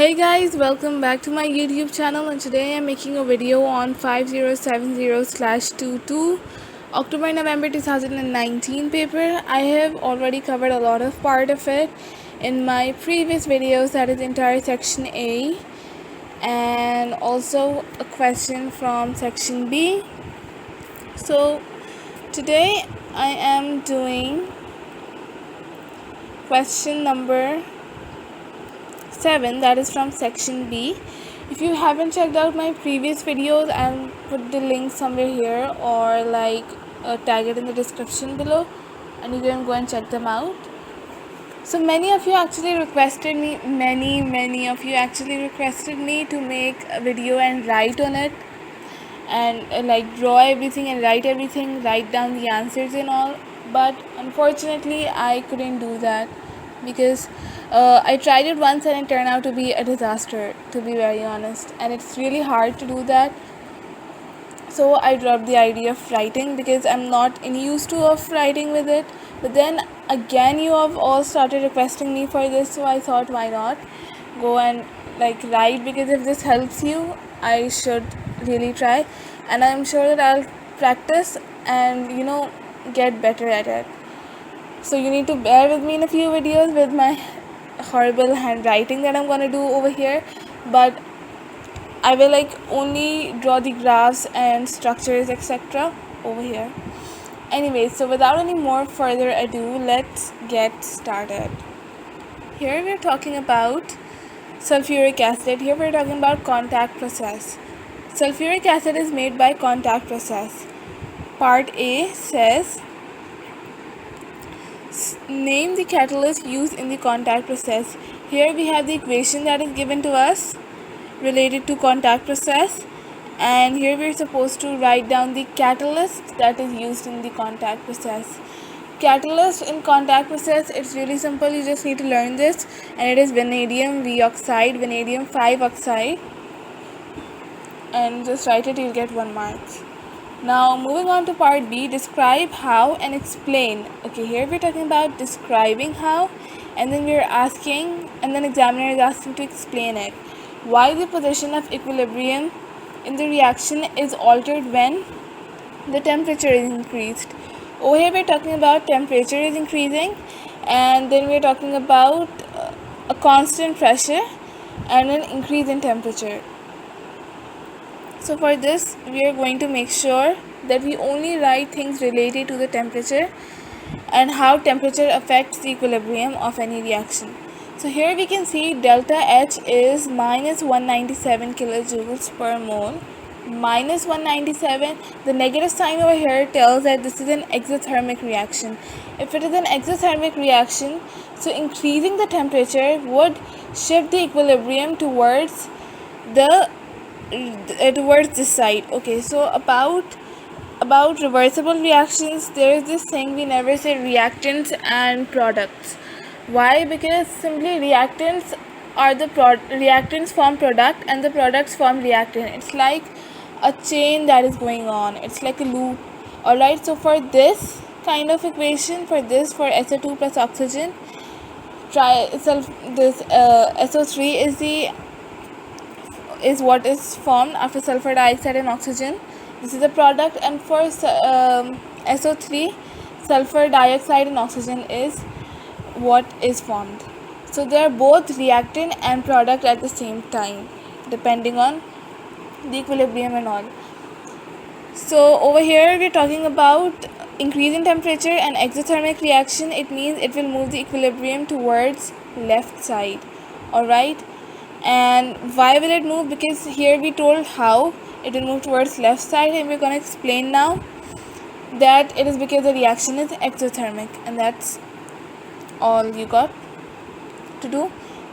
Hey guys, welcome back to my YouTube channel, and today I'm making a video on 5070/22 October November 2019 paper. I have already covered a lot of part of it in my previous videos, that is entire section A, and also a question from section B. So today I am doing question number 7, that is from section B. If you haven't checked out my previous videos, I'll put the link somewhere here or tag it in the description below, and you can go and check them out. So many of you actually requested me to make a video and write on it, and draw everything and write everything, write down the answers and all. But unfortunately I couldn't do that because I tried it once and it turned out to be a disaster, to be very honest, and it's really hard to do that. So I dropped the idea of writing because I'm not used to of writing with it. But then again, you have all started requesting me for this, so I thought, why not go and write, because if this helps you, I should really try, and I'm sure that I'll practice and get better at it. So you need to bear with me in a few videos with my horrible handwriting that I'm gonna do over here, but I will only draw the graphs and structures etc. over here. Anyway, so without any more further ado, let's get started. Here we're talking about sulfuric acid. Here we're talking about contact process. Sulfuric acid is made by contact process. Part A says, name the catalyst used in the contact process. Here we have the equation that is given to us related to contact process, and here we're supposed to write down the catalyst that is used in the contact process. Catalyst in contact process, it's really simple, you just need to learn this, and it is vanadium V oxide, vanadium 5 oxide, and just write it, you'll get 1 mark. Now moving on to part B, describe how and explain. Okay, here we're talking about describing how, and then we're asking, and then examiner is asking to explain it. Why the position of equilibrium in the reaction is altered when the temperature is increased. Over here we're talking about temperature is increasing, and then we're talking about a constant pressure and an increase in temperature. So for this, we are going to make sure that we only write things related to the temperature and how temperature affects the equilibrium of any reaction. So here we can see delta H is minus 197 kilojoules per mole. Minus 197, the negative sign over here tells that this is an exothermic reaction. If it is an exothermic reaction, so increasing the temperature would shift the equilibrium towards this side. Okay, so about reversible reactions, there is this thing we never say reactants and products. Why? Because simply reactants are reactants form product and the products form reactant. It's like a chain that is going on, it's like a loop. Alright, so for this kind of equation, for SO2 plus oxygen, SO3 is what is formed after sulfur dioxide and oxygen. This is the product, and for SO3, sulfur dioxide and oxygen is what is formed. So they are both reactant and product at the same time, depending on the equilibrium and all. So over here we're talking about increase in temperature and exothermic reaction. It means it will move the equilibrium towards left side. Alright, and why will it move? Because here we told how it will move towards left side, and we're going to explain now that it is because the reaction is exothermic, and that's all you got to do,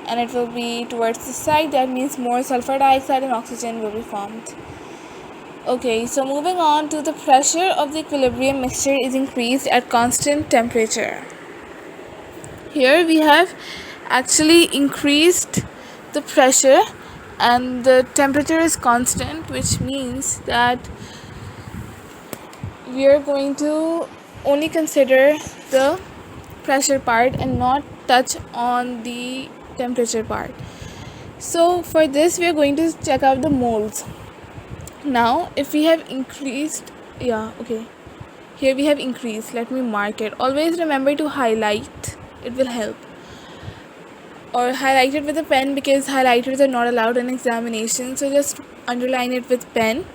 and it will be towards the side. That means more sulfur dioxide and oxygen will be formed. Okay, so moving on to the pressure of the equilibrium mixture is increased at constant temperature. Here we have actually increased the pressure and the temperature is constant, which means that we are going to only consider the pressure part and not touch on the temperature part. So for this we are going to check out the moles. Now if we have increased, here we have increased, let me mark it. Always remember to highlight, it will help, or highlight it with a pen, because highlighters are not allowed in examination. So just underline it with pen,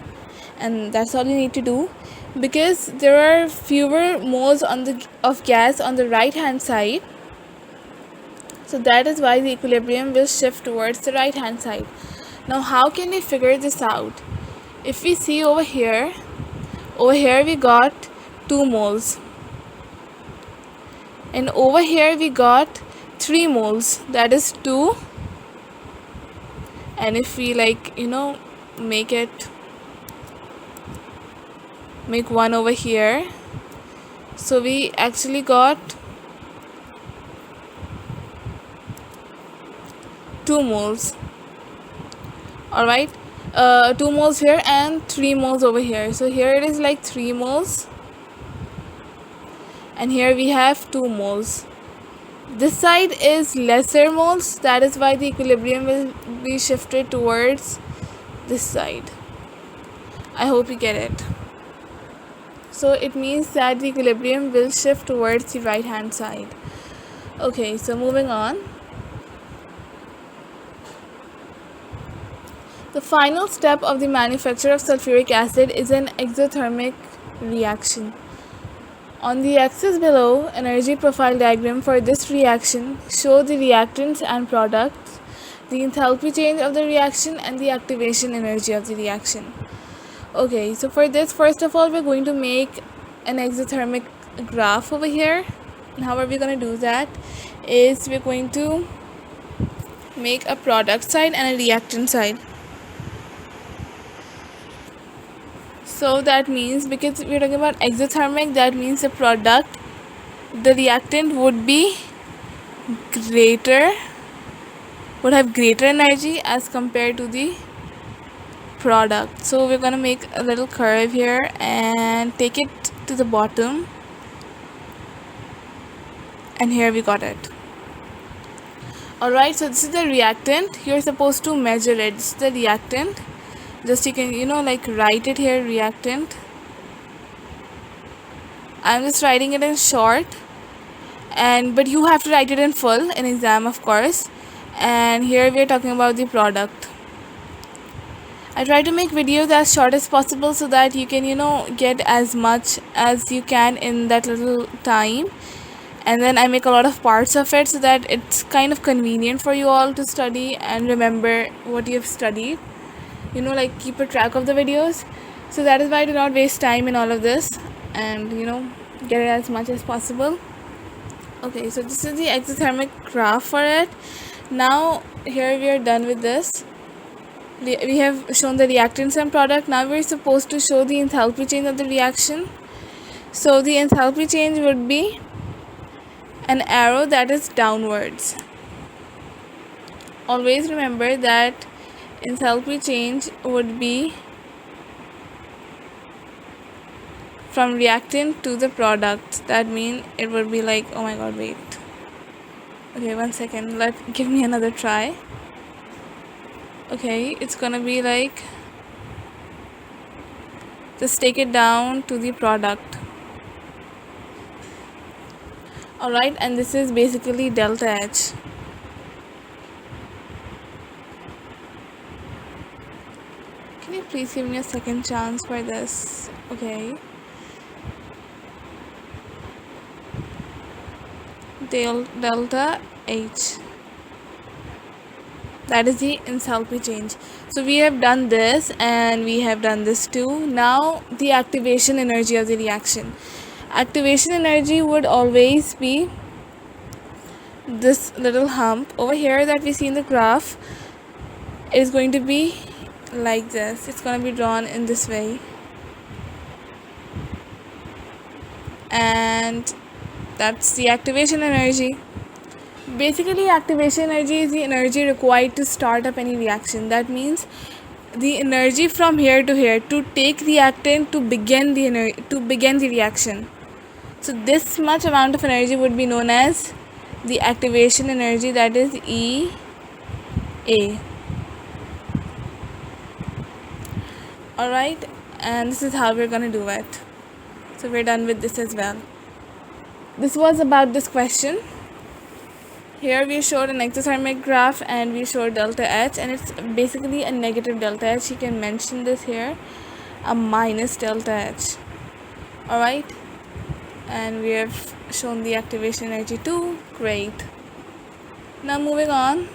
and that's all you need to do, because there are fewer moles of gas on the right hand side. So that is why the equilibrium will shift towards the right hand side. Now how can we figure this out? If we see over here we got 2 moles, and over here we got 3 moles, that is 2. And if we make one over here, so we actually got 2 moles. Alright, 2 moles here and 3 moles over here. So here it is like 3 moles, and here we have 2 moles. This side is lesser moles, that is why the equilibrium will be shifted towards this side. I hope you get it. So it means that the equilibrium will shift towards the right hand side. Okay, so moving on. The final step of the manufacture of sulfuric acid is an exothermic reaction. On the axis below, energy profile diagram for this reaction show the reactants and products, the enthalpy change of the reaction, and the activation energy of the reaction. Okay, so for this, first of all, we're going to make an exothermic graph over here. And how are we going to do that? Is we're going to make a product side and a reactant side. So that means, because we're talking about exothermic, that means the product, the reactant would have greater energy as compared to the product. So we're going to make a little curve here and take it to the bottom, and here we got it. Alright, so this is the reactant. You're supposed to measure it. This is the reactant. Just you can write it here, reactant. I'm just writing it in short, but you have to write it in full in exam, of course. And here we are talking about the product. I try to make videos as short as possible so that you can get as much as you can in that little time, and then I make a lot of parts of it so that it's kind of convenient for you all to study and remember what you've studied, keep a track of the videos. So that is why I do not waste time in all of this, and get it as much as possible. Okay, so this is the exothermic graph for it. Now here we are done with this. We have shown the reactants and product. Now we're supposed to show the enthalpy change of the reaction. So the enthalpy change would be an arrow that is downwards. Always remember that enthalpy change would be from reactant to the product. That means it would be like, oh my god, wait. Okay, 1 second. Give me another try. Okay, it's gonna be like, just take it down to the product. Alright, and this is basically delta H. Can you please give me a second chance for this? Okay. Delta H. That is the enthalpy change. So we have done this and we have done this too. Now the activation energy of the reaction. Activation energy would always be this little hump over here that we see in the graph. It is going to be like this. It's going to be drawn in this way, and that's the activation energy. Basically, activation energy is the energy required to start up any reaction. That means the energy from here to here to take reactant to begin the reaction. So this much amount of energy would be known as the activation energy, that is EA. Alright, and this is how we're gonna do it. So we're done with this as well. This was about this question. Here we showed an exothermic graph and we showed delta H, and it's basically a negative delta H. You can mention this here, a minus delta H. Alright, and we have shown the activation energy too. Great. Now moving on.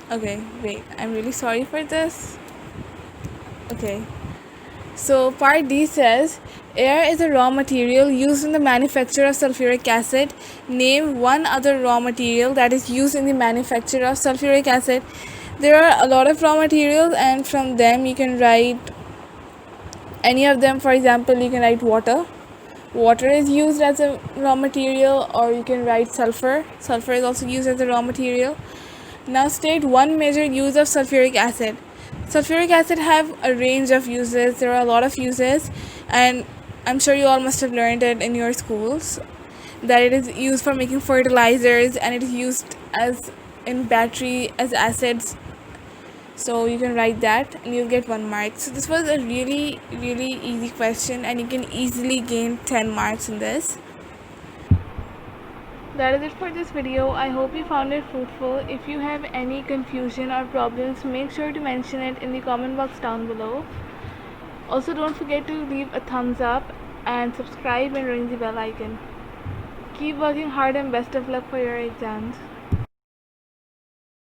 Okay, wait, I'm really sorry for this. Okay, so part D says air is a raw material used in the manufacture of sulfuric acid. Name one other raw material that is used in the manufacture of sulfuric acid. There are a lot of raw materials, and from them you can write any of them. For example, you can write water. Water is used as a raw material, or you can write sulfur. Sulfur is also used as a raw material. Now state one major use of sulfuric acid. Sulfuric acid have a range of uses. There are a lot of uses, and I'm sure you all must have learned it in your schools, that it is used for making fertilizers, and it is used as in battery as acids. So you can write that and you'll get 1 mark. So this was a really easy question, and you can easily gain 10 marks in this. That is it for this video. I hope you found it fruitful. If you have any confusion or problems, make sure to mention it in the comment box down below. Also, don't forget to leave a thumbs up and subscribe and ring the bell icon. Keep working hard and best of luck for your exams.